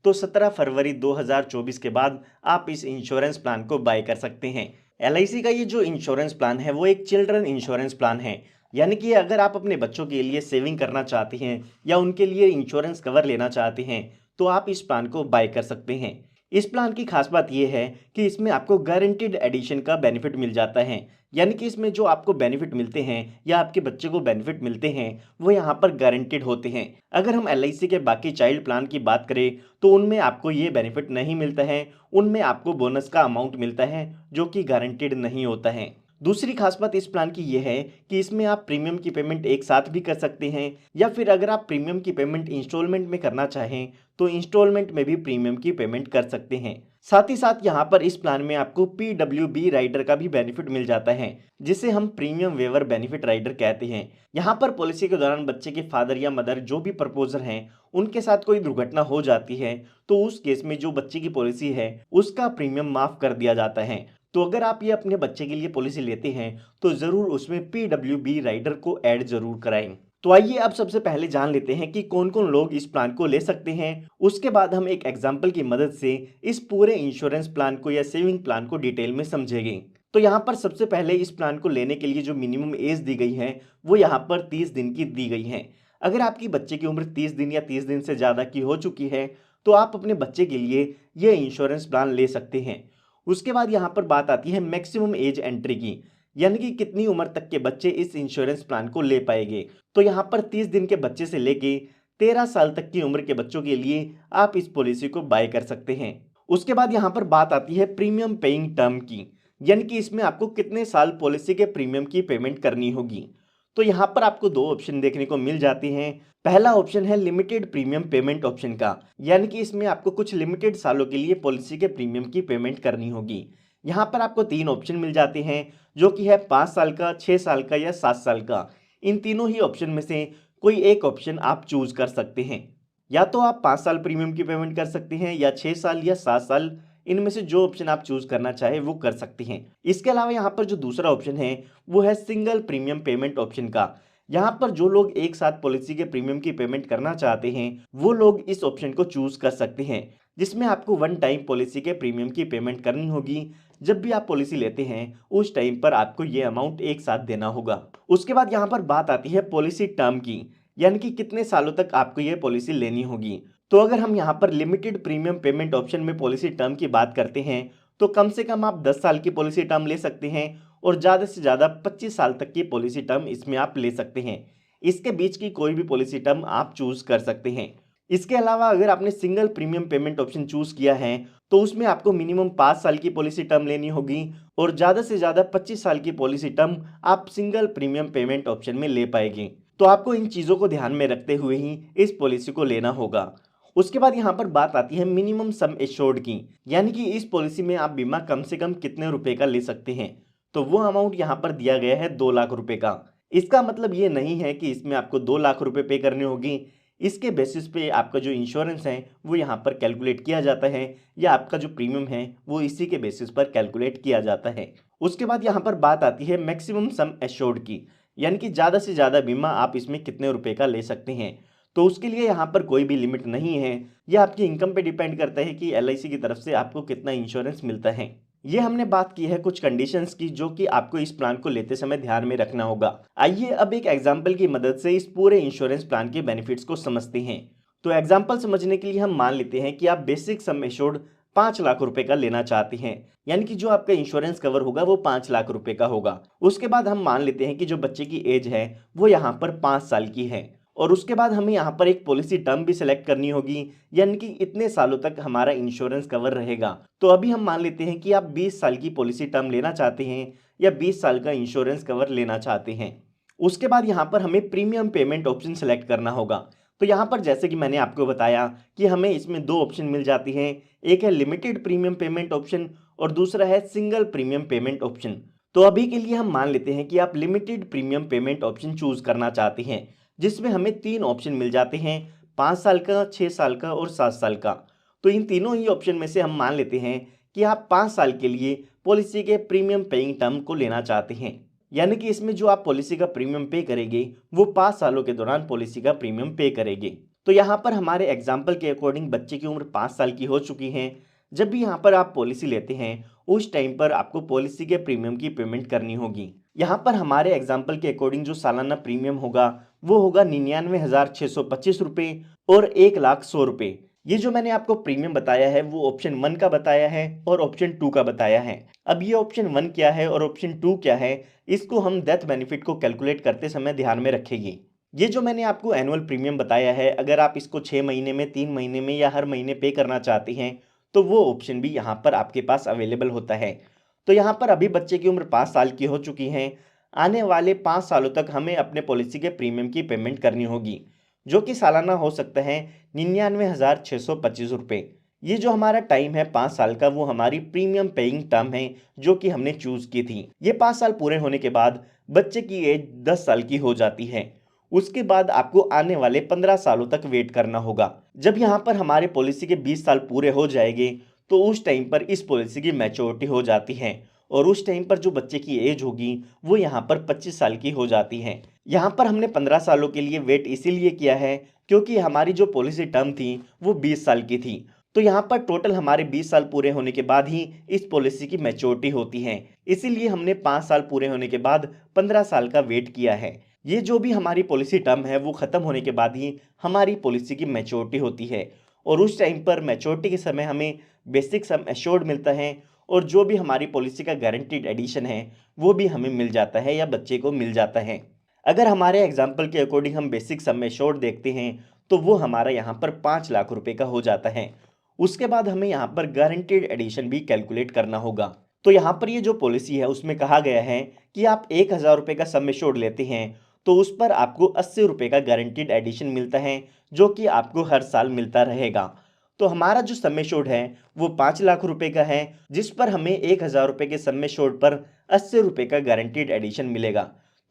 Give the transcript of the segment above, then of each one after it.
तो 17 फरवरी 2024 के बाद आप इस इंश्योरेंस प्लान को बाय कर सकते हैं। एलआईसी का ये जो इंश्योरेंस प्लान है वो एक चिल्ड्रन इंश्योरेंस प्लान है, यानी कि अगर आप अपने बच्चों के लिए सेविंग करना चाहते हैं या उनके लिए इंश्योरेंस कवर लेना चाहते हैं तो आप इस प्लान को बाय कर सकते हैं। इस प्लान की खास बात यह है कि इसमें आपको गारंटीड एडिशन का बेनिफिट मिल जाता है, यानी कि इसमें जो आपको बेनिफिट मिलते हैं या आपके बच्चे को बेनिफिट मिलते हैं वो यहाँ पर गारंटीड होते हैं। अगर हम एलआईसी के बाकी चाइल्ड प्लान की बात करें तो उनमें आपको ये बेनिफिट नहीं मिलता है, उनमें आपको बोनस का अमाउंट मिलता है जो कि गारंटीड नहीं होता है। दूसरी खास बात इस प्लान की यह है कि इसमें आप प्रीमियम की पेमेंट एक साथ भी कर सकते हैं या फिर अगर आप प्रीमियम की पेमेंट इंस्टॉलमेंट में करना चाहें तो इंस्टॉलमेंट में भी प्रीमियम की पेमेंट कर सकते हैं। साथ ही साथ यहाँ पर इस प्लान में आपको PWB राइडर का भी बेनिफिट मिल जाता है, जिसे हम प्रीमियम वेवर बेनिफिट राइडर कहते हैं। यहाँ पर पॉलिसी के दौरान बच्चे के फादर या मदर जो भी प्रपोजर हैं उनके साथ कोई दुर्घटना हो जाती है तो उस केस में जो बच्चे की पॉलिसी है उसका प्रीमियम माफ कर दिया जाता है। तो अगर आप ये अपने बच्चे के लिए पॉलिसी लेते हैं तो ज़रूर उसमें PWB राइडर को ऐड जरूर कराएं। तो आइए अब सबसे पहले जान लेते हैं कि कौन कौन लोग इस प्लान को ले सकते हैं। उसके बाद हम एक एग्जाम्पल की मदद से इस पूरे इंश्योरेंस प्लान को या सेविंग प्लान को डिटेल में समझेंगे। तो यहाँ पर सबसे पहले इस प्लान को लेने के लिए जो मिनिमम एज दी गई है वो यहाँ पर 30 दिन की दी गई है। अगर आपकी बच्चे की उम्र 30 दिन या 30 दिन से ज़्यादा की हो चुकी है तो आप अपने बच्चे के लिए ये इंश्योरेंस प्लान ले सकते हैं। उसके बाद यहाँ पर बात आती है मैक्सिमम एज एंट्री की, यानी कि कितनी उम्र तक के बच्चे इस इंश्योरेंस प्लान को ले पाएंगे। तो यहाँ पर 30 दिन के बच्चे से लेके 13 साल तक की उम्र के बच्चों के लिए आप इस पॉलिसी को बाय कर सकते हैं। उसके बाद यहाँ पर बात आती है प्रीमियम पेइंग टर्म की, यानी कि इसमें आपको कितने साल पॉलिसी के प्रीमियम की पेमेंट करनी होगी। तो यहाँ पर आपको दो ऑप्शन देखने को मिल जाते हैं। पहला ऑप्शन है लिमिटेड प्रीमियम पेमेंट ऑप्शन का, यानी कि इसमें आपको कुछ लिमिटेड सालों के लिए पॉलिसी के प्रीमियम की पेमेंट करनी होगी। यहाँ पर आपको तीन ऑप्शन मिल जाते हैं जो कि है 5 साल का, 6 साल का या 7 साल का। इन तीनों ही ऑप्शन में से कोई एक ऑप्शन आप चूज कर सकते हैं। या तो आप 5 साल प्रीमियम की पेमेंट कर सकते हैं या 6 साल या 7 साल, इनमें से जो ऑप्शन आप चूज करना चाहे वो कर सकते हैं। इसके अलावा यहाँ पर जो दूसरा ऑप्शन है वो है सिंगल प्रीमियम पेमेंट ऑप्शन का। यहाँ पर जो लोग एक साथ पॉलिसी के प्रीमियम की पेमेंट करना चाहते हैं वो लोग इस ऑप्शन को चूज कर सकते हैं, जिसमें आपको वन टाइम पॉलिसी के प्रीमियम की पेमेंट करनी होगी। जब भी आप पॉलिसी लेते हैं उस टाइम पर आपको ये अमाउंट एक साथ देना होगा। उसके बाद यहाँ पर बात आती है पॉलिसी टर्म की, यानी कि कितने सालों तक आपको ये पॉलिसी लेनी होगी। तो अगर हम यहाँ पर लिमिटेड प्रीमियम पेमेंट ऑप्शन में पॉलिसी टर्म की बात करते हैं तो कम से कम आप 10 साल की पॉलिसी टर्म ले सकते हैं और ज़्यादा से ज़्यादा 25 साल तक की पॉलिसी टर्म इसमें आप ले सकते हैं। इसके बीच की कोई भी पॉलिसी टर्म आप चूज कर सकते हैं। इसके अलावा अगर आपने single premium payment option choose किया है तो उसमें आपको मिनिमम 5 साल की पॉलिसी टर्म लेनी होगी और ज़्यादा से ज़्यादा 25 साल की पॉलिसी टर्म आप सिंगल प्रीमियम पेमेंट ऑप्शन में ले पाएंगे। तो आपको इन चीज़ों को ध्यान में रखते हुए ही इस पॉलिसी को लेना होगा। उसके बाद यहाँ पर बात आती है मिनिमम सम एश्योर्ड की, यानी कि इस पॉलिसी में आप बीमा कम से कम कितने रुपए का ले सकते हैं। तो वो अमाउंट यहाँ पर दिया गया है 2 लाख रुपए का। इसका मतलब ये नहीं है कि इसमें आपको 2 लाख रुपए पे करने होगी। इसके बेसिस पे आपका जो इंश्योरेंस है वो यहाँ पर कैलकुलेट किया जाता है या आपका जो प्रीमियम है वो इसी के बेसिस पर कैलकुलेट किया जाता है। उसके बाद यहाँ पर बात आती है मैक्सिमम सम एश्योर्ड की, यानी कि ज़्यादा से ज़्यादा बीमा आप इसमें कितने रुपए का ले सकते हैं। तो उसके लिए यहाँ पर कोई भी लिमिट नहीं है, यह आपकी इनकम पे डिपेंड करता है कि एलआईसी की तरफ से आपको कितना इंश्योरेंस मिलता है। ये हमने बात की है कुछ कंडीशंस की जो कि आपको इस प्लान को लेते समय ध्यान में रखना होगा। आइए अब एक एग्जांपल की मदद से इस पूरे इंश्योरेंस प्लान के बेनिफिट्स को समझते हैं। तो एग्जांपल समझने के लिए हम मान लेते हैं कि आप बेसिक सम एश्योर्ड 5 लाख रुपए का लेना चाहते हैं, यानी कि जो आपका इंश्योरेंस कवर होगा वो 5 लाख रुपए का होगा। उसके बाद हम मान लेते हैं कि जो बच्चे की एज है वो यहाँ पर 5 साल की है और उसके बाद हमें यहाँ पर एक पॉलिसी टर्म भी सिलेक्ट करनी होगी, यानी कि इतने सालों तक हमारा इंश्योरेंस कवर रहेगा। तो अभी हम मान लेते हैं कि आप 20 साल की पॉलिसी टर्म लेना चाहते हैं या 20 साल का इंश्योरेंस कवर लेना चाहते हैं। उसके बाद यहाँ पर हमें प्रीमियम पेमेंट ऑप्शन सेलेक्ट करना होगा। तो यहाँ पर जैसे कि मैंने आपको बताया कि हमें इसमें दो ऑप्शन मिल जाती हैं, एक है लिमिटेड प्रीमियम पेमेंट ऑप्शन और दूसरा है सिंगल प्रीमियम पेमेंट ऑप्शन। तो अभी के लिए हम मान लेते हैं कि आप limited premium payment option choose करना चाहते हैं, जिसमें हमें 3 ऑप्शन मिल जाते हैं, 5 साल का, 6 साल का और 7 साल का। तो इन तीनों ही ऑप्शन में से हम मान लेते हैं कि आप 5 साल के लिए पॉलिसी के प्रीमियम पेइंग टर्म को लेना चाहते हैं, यानी कि इसमें जो आप पॉलिसी का प्रीमियम पे करेंगे वो 5 सालों के दौरान पॉलिसी का प्रीमियम पे करेंगे। तो यहाँ पर हमारे एग्जाम्पल के अकॉर्डिंग बच्चे की उम्र 5 साल की हो चुकी है। जब भी यहाँ पर आप पॉलिसी लेते हैं उस टाइम पर आपको पॉलिसी के प्रीमियम की पेमेंट करनी होगी। यहाँ पर हमारे एग्जाम्पल के अकॉर्डिंग जो सालाना प्रीमियम होगा वो होगा 99,625 रुपये और 1,100,000 रुपये। ये जो मैंने आपको प्रीमियम बताया है वो ऑप्शन 1 का बताया है और ऑप्शन 2 का बताया है। अब ये ऑप्शन 1 क्या है और ऑप्शन 2 क्या है, इसको हम डेथ बेनिफिट को कैलकुलेट करते समय ध्यान में रखेंगे। ये जो मैंने आपको एनुअल प्रीमियम बताया है, अगर आप इसको 6 महीने में, 3 महीने में या हर महीने पे करना चाहते हैं तो वो ऑप्शन भी यहाँ पर आपके पास अवेलेबल होता है। तो यहाँ पर अभी बच्चे की उम्र 5 साल की हो चुकी है। आने वाले 5 सालों तक हमें अपने पॉलिसी के प्रीमियम की पेमेंट करनी होगी, जो कि सालाना हो सकता है 99,625 रुपये। ये जो हमारा टाइम है 5 साल का, वो हमारी प्रीमियम पेइंग टर्म है जो कि हमने चूज़ की थी। ये 5 साल पूरे होने के बाद बच्चे की एज 10 साल की हो जाती है। उसके बाद आपको आने वाले 15 सालों तक वेट करना होगा। जब यहाँ पर हमारे पॉलिसी के 20 साल पूरे हो जाएंगे तो उस टाइम पर इस पॉलिसी की मैच्योरिटी हो जाती है और उस टाइम पर जो बच्चे की एज होगी वो यहाँ पर 25 साल की हो जाती है। यहाँ पर हमने 15 सालों के लिए वेट इसीलिए किया है क्योंकि हमारी जो पॉलिसी टर्म थी वो 20 साल की थी। तो यहाँ पर टोटल हमारे 20 साल पूरे होने के बाद ही इस पॉलिसी की मैच्योरिटी होती है, इसीलिए हमने 5 साल पूरे होने के बाद 15 साल का वेट किया है। ये जो भी हमारी पॉलिसी टर्म है वो ख़त्म होने के बाद ही हमारी पॉलिसी की मैच्योरिटी होती है और उस टाइम पर मैच्योरिटी के समय हमें बेसिक सम एश्योर्ड मिलता है और जो भी हमारी पॉलिसी का गारंटीड एडिशन है वो भी हमें मिल जाता है या बच्चे को मिल जाता है। अगर हमारे एग्जाम्पल के अकॉर्डिंग हम बेसिक सम एश्योर्ड देखते हैं तो वो हमारा यहाँ पर 5 लाख रुपए का हो जाता है। उसके बाद हमें यहाँ पर गारंटीड एडिशन भी कैलकुलेट करना होगा। तो यहाँ पर ये जो पॉलिसी है उसमें कहा गया है कि आप 1,000 रुपये का सम एश्योर्ड लेते हैं तो उस पर आपको 80 रुपये का गारंटीड एडिशन मिलता है जो कि आपको हर साल मिलता रहेगा। तो हमारा जो सम एश्योर्ड है वो 5 लाख रुपए का है, जिस पर हमें 1,000 रुपये के सम एश्योर्ड पर 80 रुपये का गारंटीड एडिशन मिलेगा।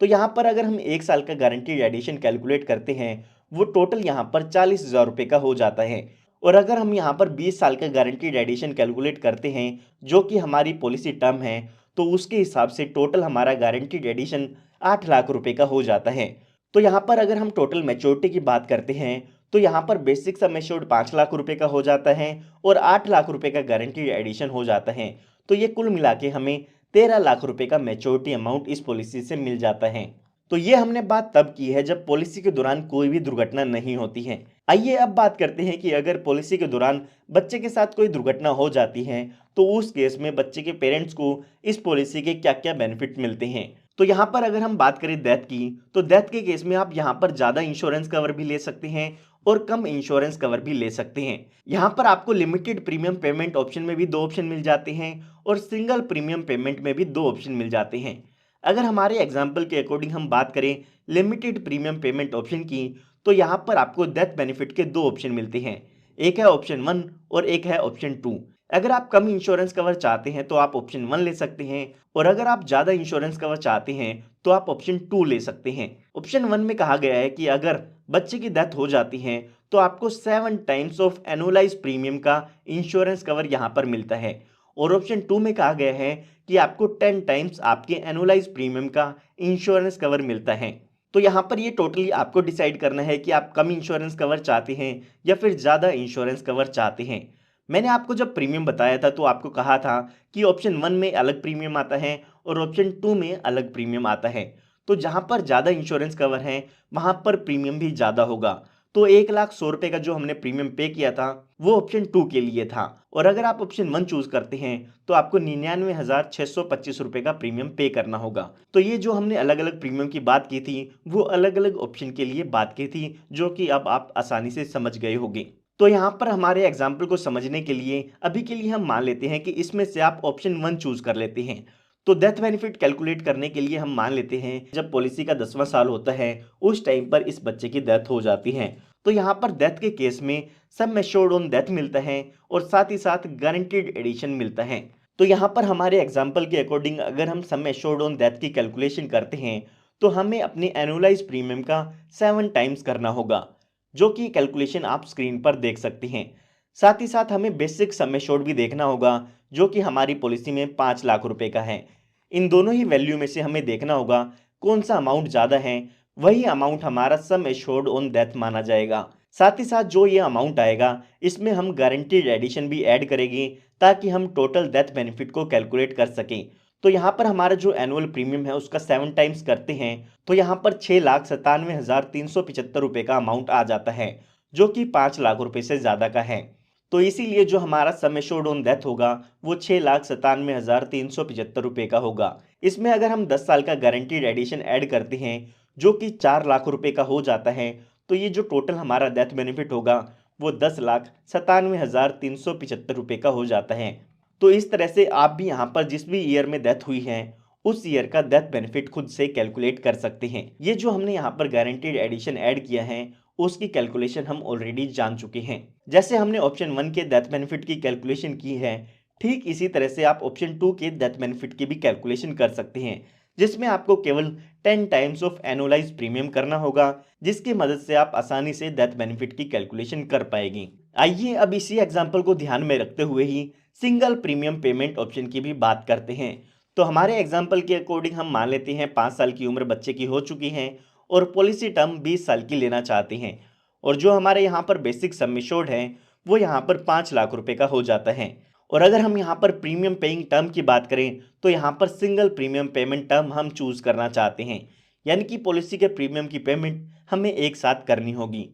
तो यहाँ पर अगर हम 1 साल का गारंटीड एडिशन कैलकुलेट करते हैं वो टोटल यहाँ पर 40,000 रुपये का हो जाता है। और अगर हम यहाँ पर 20 साल का गारंटीड एडिशन कैलकुलेट करते हैं जो कि हमारी पॉलिसी टर्म है तो उसके हिसाब से टोटल हमारा गारंटीड एडिशन 8 लाख रुपए का हो जाता है। तो यहाँ पर अगर हम टोटल मैच्योरिटी की बात करते हैं तो यहाँ पर बेसिक सम एश्योर्ड 5 लाख रुपए का हो जाता है और 8 लाख रुपए का गारंटीड एडिशन हो जाता है। तो ये कुल मिला के हमें 13 लाख रुपए का मैच्योरिटी अमाउंट इस पॉलिसी से मिल जाता है। तो ये हमने बात तब की है जब पॉलिसी के दौरान कोई भी दुर्घटना नहीं होती है। आइए अब बात करते हैं कि अगर पॉलिसी के दौरान बच्चे के साथ कोई दुर्घटना हो जाती है तो उस केस में बच्चे के पेरेंट्स को इस पॉलिसी के क्या क्या बेनिफिट मिलते हैं। तो यहाँ पर अगर हम बात करें डेथ की, तो डेथ के केस में आप यहाँ पर ज़्यादा इंश्योरेंस कवर भी ले सकते हैं और कम इंश्योरेंस कवर भी ले सकते हैं। यहाँ पर आपको लिमिटेड प्रीमियम पेमेंट ऑप्शन में भी 2 ऑप्शन मिल जाते हैं और सिंगल प्रीमियम पेमेंट में भी 2 ऑप्शन मिल जाते हैं। अगर हमारे एग्जाम्पल के अकॉर्डिंग हम बात करें लिमिटेड प्रीमियम पेमेंट ऑप्शन की, तो यहाँ पर आपको डेथ बेनिफिट के 2 ऑप्शन मिलते हैं, एक है ऑप्शन 1 और एक है ऑप्शन 2। अगर आप कम इंश्योरेंस कवर चाहते हैं तो आप ऑप्शन 1 ले सकते हैं और अगर आप ज़्यादा इंश्योरेंस कवर चाहते हैं तो आप ऑप्शन 2 ले सकते हैं। ऑप्शन 1 में कहा गया है कि अगर बच्चे की डेथ हो जाती है तो आपको 7 टाइम्स ऑफ एनुअलाइज प्रीमियम का इंश्योरेंस कवर यहाँ पर मिलता है और ऑप्शन 2 में कहा गया है कि आपको 10 टाइम्स आपके एनुअलाइज प्रीमियम का इंश्योरेंस कवर मिलता है। तो यहाँ पर ये टोटली आपको डिसाइड करना है कि आप कम इंश्योरेंस कवर चाहते हैं या फिर ज़्यादा इंश्योरेंस कवर चाहते हैं। मैंने आपको जब प्रीमियम बताया था तो आपको कहा था कि ऑप्शन 1 में अलग प्रीमियम आता है और ऑप्शन 2 में अलग प्रीमियम आता है। तो जहाँ पर ज़्यादा इंश्योरेंस कवर है वहाँ पर प्रीमियम भी ज़्यादा होगा। तो 1,100,000 का जो हमने प्रीमियम पे किया था वो ऑप्शन 2 के लिए था और अगर आप ऑप्शन 1 चूज करते हैं तो आपको 99,625 रुपये का प्रीमियम पे करना होगा। तो ये जो हमने अलग अलग प्रीमियम की बात की थी वो अलग अलग ऑप्शन के लिए बात की थी, जो कि अब आप आसानी से समझ गए होंगे। तो यहाँ पर हमारे एग्जाम्पल को समझने के लिए अभी के लिए हम मान लेते हैं कि इसमें से आप ऑप्शन 1 चूज कर लेते हैं। तो डेथ बेनिफिट कैलकुलेट करने के लिए हम मान लेते हैं जब पॉलिसी का 10वां साल होता है उस टाइम पर इस बच्चे की डेथ हो जाती है। तो यहाँ पर डेथ के केस में सम एश्योर्ड ऑन डेथ मिलता है और साथ ही साथ गारंटीड एडिशन मिलता है। तो यहाँ पर हमारे एग्जाम्पल के अकॉर्डिंग अगर हम सम एश्योर्ड ऑन डेथ की कैलकुलेशन करते हैं तो हमें अपने एनुअलाइज प्रीमियम का 7 टाइम्स करना होगा, जो कि कैलकुलेशन आप स्क्रीन पर देख सकते हैं। साथ ही साथ हमें बेसिक सम एश्योर्ड भी देखना होगा जो कि हमारी पॉलिसी में 5 लाख रुपए का है। इन दोनों ही वैल्यू में से हमें देखना होगा कौन सा अमाउंट ज़्यादा है, वही अमाउंट हमारा सम एश्योर्ड ऑन डेथ माना जाएगा। साथ ही साथ जो ये अमाउंट आएगा इसमें हम गारंटीड एडिशन भी ऐड करेंगे ताकि हम टोटल डेथ बेनिफिट को कैलकुलेट कर सकें। तो यहाँ पर हमारा जो एनुअल प्रीमियम है उसका 7 टाइम्स करते हैं तो यहाँ पर 6,97,375 रुपये का अमाउंट आ जाता है, जो कि 5 लाख रुपए से ज़्यादा का है। तो इसीलिए जो हमारा सम एश्योर्ड ऑन डेथ होगा वो 6,97,375 रुपये का होगा। इसमें अगर हम 10 साल का गारंटीड एडिशन ऐड करते हैं जो कि 4 लाख रुपए का हो जाता है, तो ये जो टोटल हमारा डेथ बेनिफिट होगा वो 10,97,375 रुपये का हो जाता है। तो इस तरह से आप भी यहाँ पर जिस भी ईयर में डेथ हुई है उस ईयर का डेथ बेनिफिट खुद से कैलकुलेट कर सकते हैं। ये जो हमने यहाँ पर गारंटीड एडिशन ऐड किया है उसकी कैलकुलेशन हम ऑलरेडी जान चुके हैं। जैसे हमने ऑप्शन 1 के डेथ बेनिफिट की कैलकुलेशन की है, ठीक इसी तरह से आप ऑप्शन 2 के डेथ बेनिफिट की भी कैलकुलेशन कर सकते हैं, जिसमें आपको केवल 10 टाइम्स ऑफ एनुअलाइज प्रीमियम करना होगा, जिसकी मदद से आप आसानी से डेथ बेनिफिट की कैलकुलेशन कर पाएंगे। आइए अब इसी एग्जाम्पल को ध्यान में रखते हुए ही सिंगल प्रीमियम पेमेंट ऑप्शन की भी बात करते हैं। तो हमारे एग्जाम्पल के अकॉर्डिंग हम मान लेते हैं 5 साल की उम्र बच्चे की हो चुकी है और पॉलिसी टर्म 20 साल की लेना चाहते हैं, और जो हमारे यहाँ पर बेसिक सम एश्योर्ड है वो यहाँ पर 5 लाख रुपए का हो जाता है। और अगर हम यहाँ पर प्रीमियम पेइंग टर्म की बात करें तो यहाँ पर सिंगल प्रीमियम पेमेंट टर्म हम चूज करना चाहते हैं, यानी कि पॉलिसी के प्रीमियम की पेमेंट हमें एक साथ करनी होगी।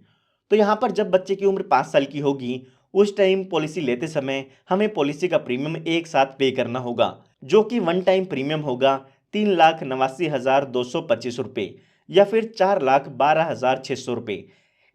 तो यहाँ पर जब बच्चे की उम्र 5 साल की होगी उस टाइम पॉलिसी लेते समय हमें पॉलिसी का प्रीमियम एक साथ पे करना होगा, जो कि वन टाइम प्रीमियम होगा 3,89,225 रुपये या फिर 4,12,600 रुपये।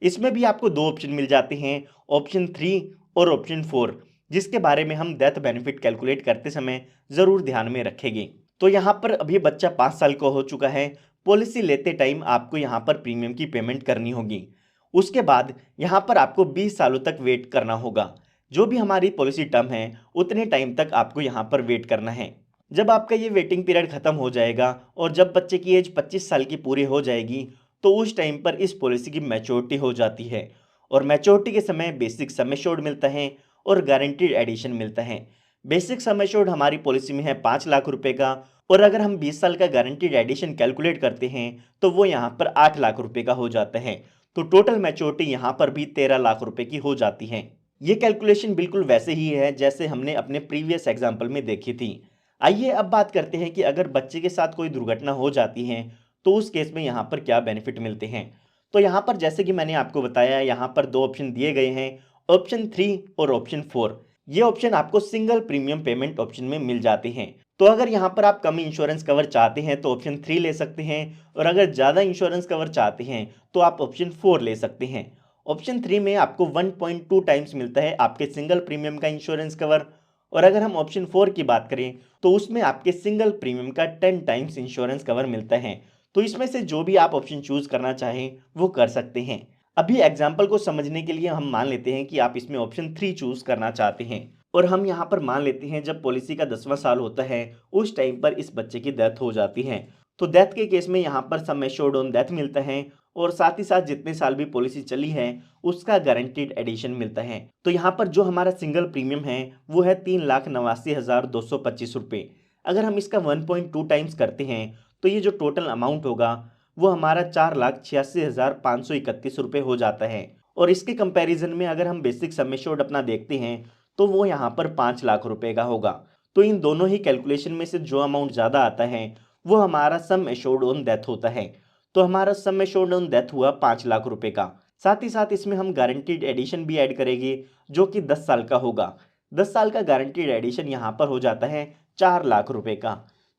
इसमें भी आपको दो ऑप्शन मिल जाते हैं, ऑप्शन 3 और ऑप्शन 4, जिसके बारे में हम डेथ बेनिफिट कैलकुलेट करते समय ज़रूर ध्यान में रखेंगे। तो यहाँ पर अभी बच्चा 5 साल का हो चुका है, पॉलिसी लेते टाइम आपको यहाँ पर प्रीमियम की पेमेंट करनी होगी। उसके बाद यहाँ पर आपको 20 सालों तक वेट करना होगा। जो भी हमारी पॉलिसी टर्म है उतने टाइम तक आपको यहाँ पर वेट करना है। जब आपका ये वेटिंग पीरियड खत्म हो जाएगा और जब बच्चे की एज 25 साल की पूरी हो जाएगी तो उस टाइम पर इस पॉलिसी की मैच्योरिटी हो जाती है, और मैच्योरिटी के समय बेसिक सम एश्योर्ड मिलता है और गारंटीड एडिशन मिलता है। बेसिक सम एश्योर्ड हमारी पॉलिसी में है 5 लाख रुपए का, और अगर हम 20 साल का गारंटीड एडिशन कैलकुलेट करते हैं तो वो यहाँ पर 8 लाख रुपए का हो जाता है। तो टोटल मैच्योरिटी यहाँ पर भी 13 लाख रुपए की हो जाती है। ये कैलकुलेशन बिल्कुल वैसे ही है जैसे हमने अपने प्रीवियस एग्जाम्पल में देखी थी। आइए अब बात करते हैं कि अगर बच्चे के साथ कोई दुर्घटना हो जाती है तो उस केस में यहाँ पर क्या बेनिफिट मिलते हैं। तो यहाँ पर जैसे कि मैंने आपको बताया यहाँ पर दो ऑप्शन दिए गए हैं, ऑप्शन 3 और ऑप्शन 4। ये ऑप्शन आपको सिंगल प्रीमियम पेमेंट ऑप्शन में मिल जाते हैं। तो अगर यहाँ पर आप कम इंश्योरेंस कवर चाहते हैं तो ऑप्शन 3 ले सकते हैं, और अगर ज़्यादा इंश्योरेंस कवर चाहते हैं तो आप ऑप्शन 4 ले सकते हैं। ऑप्शन 3 में आपको 1.2 टाइम्स मिलता है आपके सिंगल प्रीमियम का इंश्योरेंस कवर, और अगर हम ऑप्शन 4 की बात करें तो उसमें आपके सिंगल प्रीमियम का 10 टाइम्स इंश्योरेंस कवर मिलता है। तो इसमें से जो भी आप ऑप्शन चूज करना चाहें वो कर सकते हैं। अभी एग्जाम्पल को समझने के लिए हम मान लेते हैं कि आप इसमें ऑप्शन 3 चूज करना चाहते हैं, और हम यहाँ पर मान लेते हैं जब पॉलिसी का 10वां साल होता है उस टाइम पर इस बच्चे की डेथ हो जाती है। तो डेथ के केस में यहाँ पर सम एश्योर्ड ऑन डेथ मिलता है, और साथ ही साथ जितने साल भी पॉलिसी चली है उसका गारंटीड एडिशन मिलता है। तो यहाँ पर जो हमारा सिंगल प्रीमियम है वो है 3,89,225 रुपये। अगर हम इसका 1.2 टाइम्स करते हैं तो ये जो टोटल अमाउंट होगा वो हमारा 4,86,531 रुपये हो जाता है। और इसके कंपैरिजन में अगर हम बेसिक सम एश्योर्ड अपना देखते हैं तो वो यहाँ पर 5 लाख रुपए का होगा। तो इन दोनों ही कैलकुलेशन में से जो अमाउंट ज़्यादा आता है वो हमारा सम एश्योर्ड ऑन डेथ होता है। तो हमारा सम एश्योर्ड ऑन डेथ हुआ 5 लाख रुपए का। साथ ही साथ इसमें हम गारंटीड एडिशन भी ऐड करेंगे जो कि 10 साल का होगा। 10 साल का गारंटीड एडिशन यहाँ पर हो जाता है 4 लाख रुपए का।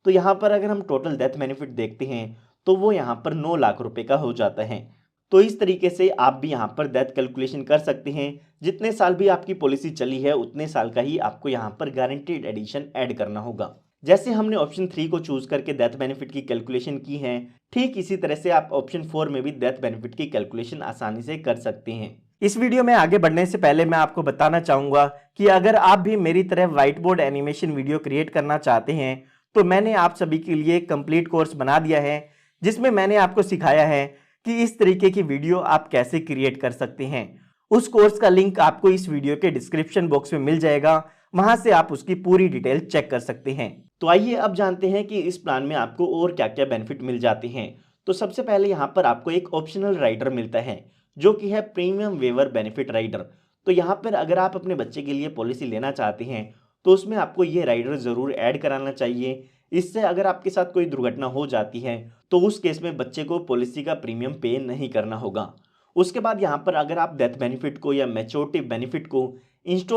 तो यहाँ पर अगर हम टोटल डेथ बेनिफिट देखते हैं तो वो यहाँ पर 9 लाख रुपए का हो जाता है। तो इस तरीके से आप भी यहाँ पर डेथ कैलकुलेशन कर सकते हैं। जितने साल भी आपकी पॉलिसी चली है उतने साल का ही आपको यहाँ पर गारंटीड एडिशन ऐड करना होगा। जैसे हमने ऑप्शन 3 को चूज करके डेथ बेनिफिट की कैलकुलेशन की है, ठीक इसी तरह से आप ऑप्शन 4 में भी डेथ बेनिफिट की कैलकुलेशन आसानी से कर सकते हैं। इस वीडियो में आगे बढ़ने से पहले मैं आपको बताना चाहूंगा कि अगर आप भी मेरी तरह white board animation video create करना चाहते हैं तो मैंने आप सभी के लिए एक कंप्लीट कोर्स बना दिया है, जिसमें मैंने आपको सिखाया है कि इस तरीके की वीडियो आप कैसे क्रिएट कर सकते हैं। उस कोर्स का लिंक आपको इस वीडियो के डिस्क्रिप्शन बॉक्स में मिल जाएगा, वहां से आप उसकी पूरी डिटेल चेक कर सकते हैं। तो आइए अब जानते हैं कि इस प्लान में आपको और क्या क्या बेनिफिट मिल जाते हैं। तो सबसे पहले यहाँ पर आपको एक ऑप्शनल राइडर मिलता है, जो कि है प्रीमियम वेवर बेनिफिट राइडर। तो यहाँ पर अगर आप अपने बच्चे के लिए पॉलिसी लेना चाहते हैं तो उसमें आपको ये राइडर ज़रूर ऐड कराना चाहिए। इससे अगर आपके साथ कोई दुर्घटना हो जाती है तो उस केस में बच्चे को पॉलिसी का प्रीमियम पे नहीं करना होगा। उसके बाद यहाँ पर अगर आप डेथ बेनिफिट को या मैच्योरिटी बेनिफिट को इंस्टॉल